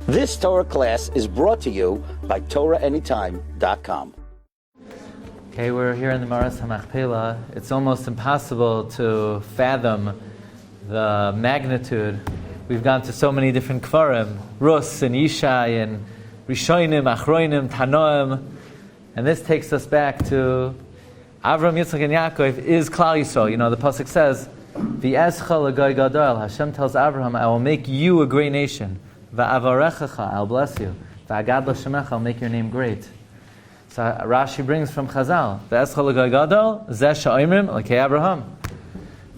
This Torah class is brought to you by TorahAnytime.com. Okay, we're here in the Meoras Hamachpeila. It's almost impossible to fathom the magnitude. We've gone to so many different kvarim, Rus and Yishai and Rishonim, Achroinim, Tanoim, and this takes us back to Avram, Yitzchak, and Yaakov is Klal Yisrael. You know, the pasuk says, "V'escha l'goy gadol." Hashem tells Abraham, "I will make you a great nation. Va'avarechacha, I'll bless you. Va'agad l'shemecha, I'll make your name great." So Rashi brings from Chazal, "V'escha l'goy gadol, zeh she'omrim l'kei Abraham.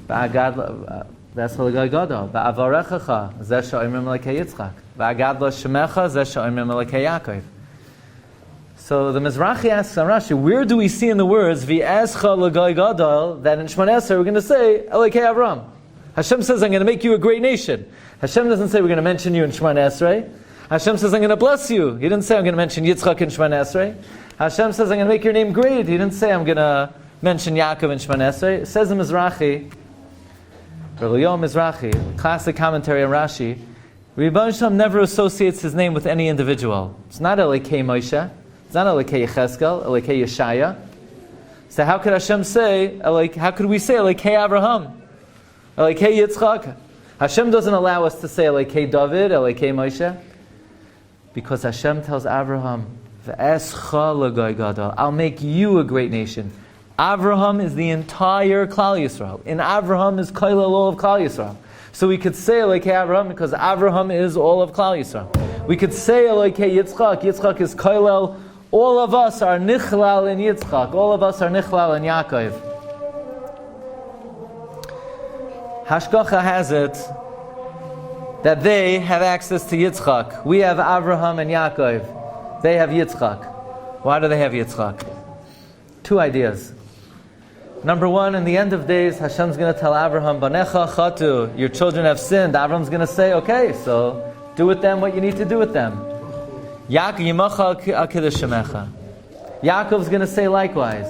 Va'agad v'escha l'goy gadol, va'avarechacha, zeh she'omrim l'kei Yitzchak. Va'agad l'shemecha, zeh she'omrim l'kei Yaakov." So the Mizrahi asks on Rashi, where do we see in the words "V'escha l'goy gadol" that in Shemona Esrei we're going to say "Elokei Avram"? Hashem says, "I'm going to make you a great nation." Hashem doesn't say we're going to mention you in Shemona Esrei. Hashem says, "I'm going to bless you." He didn't say I'm going to mention Yitzchak in Shemona Esrei. Hashem says, "I'm going to make your name great." He didn't say I'm going to mention Yaakov in Shemona Esrei. It says in Mizrahi, Rabbi Mizrahi, classic commentary on Rashi, Rebbeinu Shalom never associates his name with any individual. It's not Elokei Moshe. It's not Elokei Yecheskel, Elokei Yeshaya. So how could Hashem say, how could we say Elokei Abraham? Elokei Yitzchak? Hashem doesn't allow us to say Elokei David, Elokei Moshe. Because Hashem tells Abraham, V'escha l'goy gadol, I'll make you a great nation. Abraham is the entire Klal Yisrael. In Abraham is Koilel all of Klal Yisrael. So we could say Elokei Abraham because Abraham is all of Klal Yisrael. We could say Elokei Yitzchak. Yitzchak is Koilel. All of us are Nichlal in Yitzchak. All of us are Nichlal in Yaakov. Hashgacha has it that they have access to Yitzchak. We have Abraham and Yaakov. They have Yitzchak. Why do they have Yitzchak? Two ideas. Number one, in the end of days, Hashem's going to tell Abraham, Banecha chatu, your children have sinned. Abraham's going to say, okay, so do with them what you need to do with them. Yaakov's going to say likewise.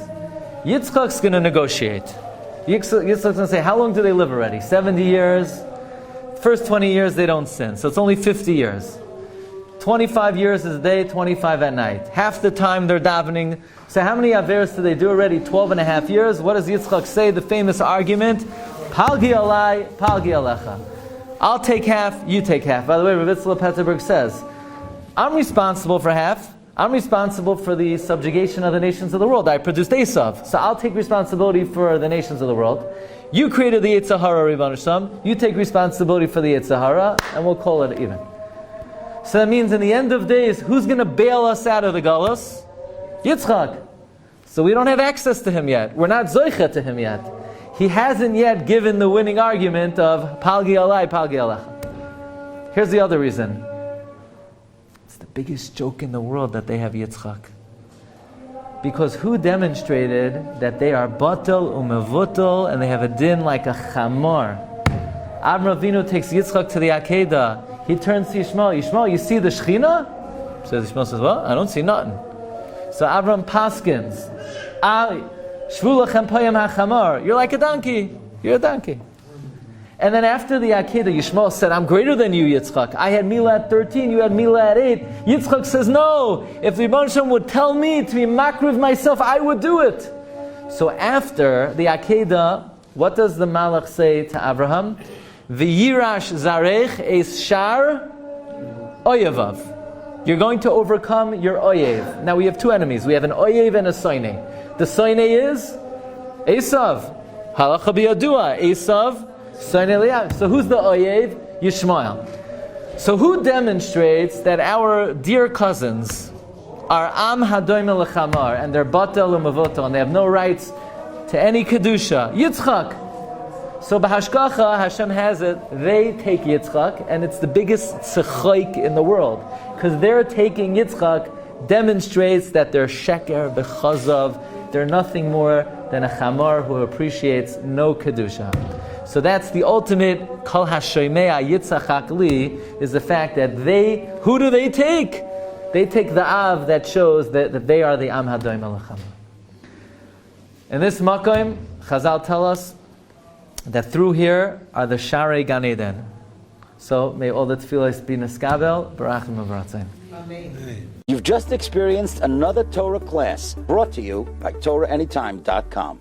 Yitzchak's going to negotiate. Yitzchak's going to say, how long do they live already? 70 years. First 20 years they don't sin, so it's only 50 years. 25 years is day, 25 at night. Half the time they're davening. So how many averos do they do already? 12 and a half years. What does Yitzchak say? The famous argument, Palgi alai, Palgi alecha. I'll take half, you take half. By the way, Rabbi Petterberg says, I'm responsible for half. I'm responsible for the subjugation of the nations of the world. I produced Esav, so I'll take responsibility for the nations of the world. You created the Yetzer Hara, Rebbeinu Shalom. You take responsibility for the Yetzer Hara, and we'll call it even. So that means in the end of days, who's going to bail us out of the galus? Yitzchak. So we don't have access to him yet. We're not zoicha to him yet. He hasn't yet given the winning argument of Palgi alai, Palgi alecha. Here's the other reason. It's the biggest joke in the world that they have Yitzchak. Because who demonstrated that they are batel umevutel and they have a din like a chamor? Avraham Avinu takes Yitzchak to the Akedah. He turns to Yishmael. Yishmael, you see the Shechina? So Yishmael says, well, I don't see nothing. So Avram paskins. Shvu lachem payim hachamor. You're like a donkey. You're a donkey. And then after the Akedah, Yishmael said, I'm greater than you, Yitzchak. I had Milah at 13, you had Milah at 8. Yitzchak says, no. If the Rebbeinu Shalom would tell me to be makriv myself, I would do it. So after the Akedah, what does the Malach say to Abraham? V'yirash zarech es shar oyevav. You're going to overcome your oyev. Now we have two enemies. We have an oyev and a soine. The soine is Esav. Halacha biyadua. Esav, soine liyav. So who's the oyev? Yishmael. So who demonstrates that our dear cousins are am hadoim lechamar and they're batel u'mavotel and they have no rights to any kedusha? Yitzchak. So b'hashgacha, Hashem has it, they take Yitzchak, and it's the biggest tzechoik in the world. Because they're taking Yitzchak demonstrates that they're sheker b'chazav, they're nothing more than a chamar who appreciates no kedusha. So that's the ultimate kol hashoymea yitzchak li, is the fact that they, who do they take? They take the av that shows that they are the am hadoim alachamar. In this makom, Chazal tell us that through here are the Sharei Gan Eden. So may all the tefillos be neskabel, barachim avratzain. Amen. You've just experienced another Torah class brought to you by TorahAnytime.com.